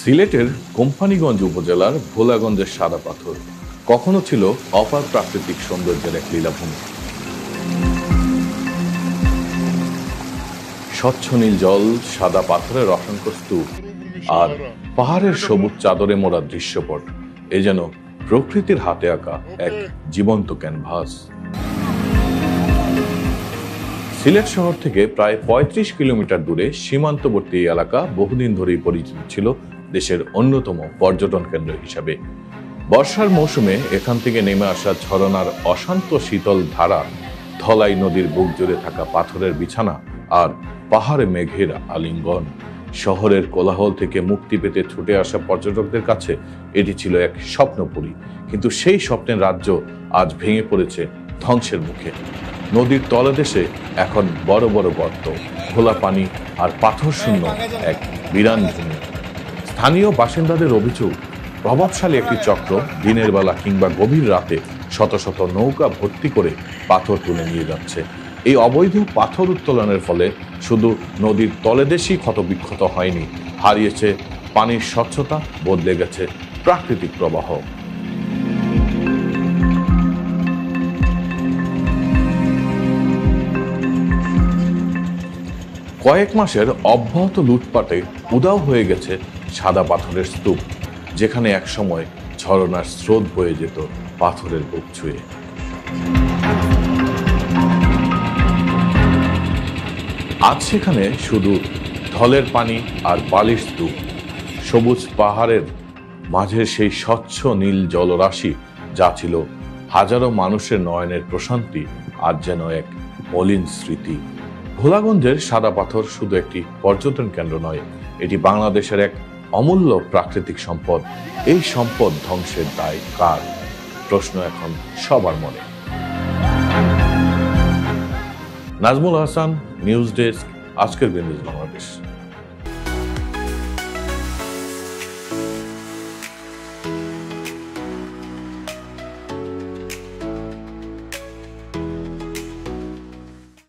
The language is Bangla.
সিলেটের কোম্পানীগঞ্জ উপজেলার ভোলাগঞ্জের সাদা পাথর কখনো ছিল অপার প্রাকৃতিক সৌন্দর্যের এক লীলাভূমি। স্বচ্ছ নীল জল, সাদা পাথরের অসংখ্য স্তূপ আর পাহাড়ের সবুজ চাদরে মোড়া দৃশ্যপট এ যেন প্রকৃতির হাতে আঁকা এক জীবন্ত ক্যানভাস। সিলেট শহর থেকে প্রায় ৩৫ কিলোমিটার দূরে সীমান্তবর্তী এলাকা বহুদিন ধরেই পরিচিত ছিল দেশের অন্যতম পর্যটন কেন্দ্র হিসাবে। বর্ষার মৌসুমে এখান থেকে নেমে আসা ঝরনার অশান্ত শীতল ধারা, ধলাই নদীর বুক জুড়ে থাকা পাথরের বিছানা আর পাহাড়ে মেঘের আলিঙ্গন, শহরের কোলাহল থেকে মুক্তি পেতে ছুটে আসা পর্যটকদের কাছে এটি ছিল এক স্বপ্নপুরী। কিন্তু সেই স্বপ্নের রাজ্য আজ ভেঙে পড়েছে ধ্বংসের মুখে। নদীর তলদেশে এখন বড় বড় গর্ত, খোলা পানি আর পাথর শূন্য এক বিরান ভূমি। স্থানীয় বাসিন্দাদের অভিযোগ, প্রভাবশালী একটি চক্র দিনের বেলা কিংবা গভীর রাতে শত শত নৌকা ভর্তি করে পাথর তুলে নিয়ে যাচ্ছে। এই অবৈধ পাথর উত্তোলনের ফলে শুধু নদীর তলদেশই ক্ষতবিক্ষত হয়নি, হারিয়েছে পানির স্বচ্ছতা, বদলে গেছে প্রাকৃতিক প্রবাহ। কয়েক মাসের অব্যাহত লুটপাটে উধাও হয়ে গেছে সাদা পাথরের স্তূপ, যেখানে এক সময় ঝরনার স্রোত বয়ে যেত পাথরের বুক ছুঁয়ে। আজ সেখানে শুধু ঢলের পানি আর বালির স্তূপ। সবুজ পাহাড়ের মাঝে সেই স্বচ্ছ নীল জলরাশি যা ছিল হাজারো মানুষের নয়নের প্রশান্তি, আজ যেন এক মলিন স্মৃতি। ভোলাগঞ্জের সাদা পাথর শুধু একটি পর্যটন কেন্দ্র নয়, এটি বাংলাদেশের এক অমূল্য প্রাকৃতিক সম্পদ। এই সম্পদ ধ্বংসের দায় কার? প্রশ্ন এখন সবার মনে। নাজমুল হাসান, নিউজ ডেস্ক, আজকের বিনোদন বাংলাদেশ।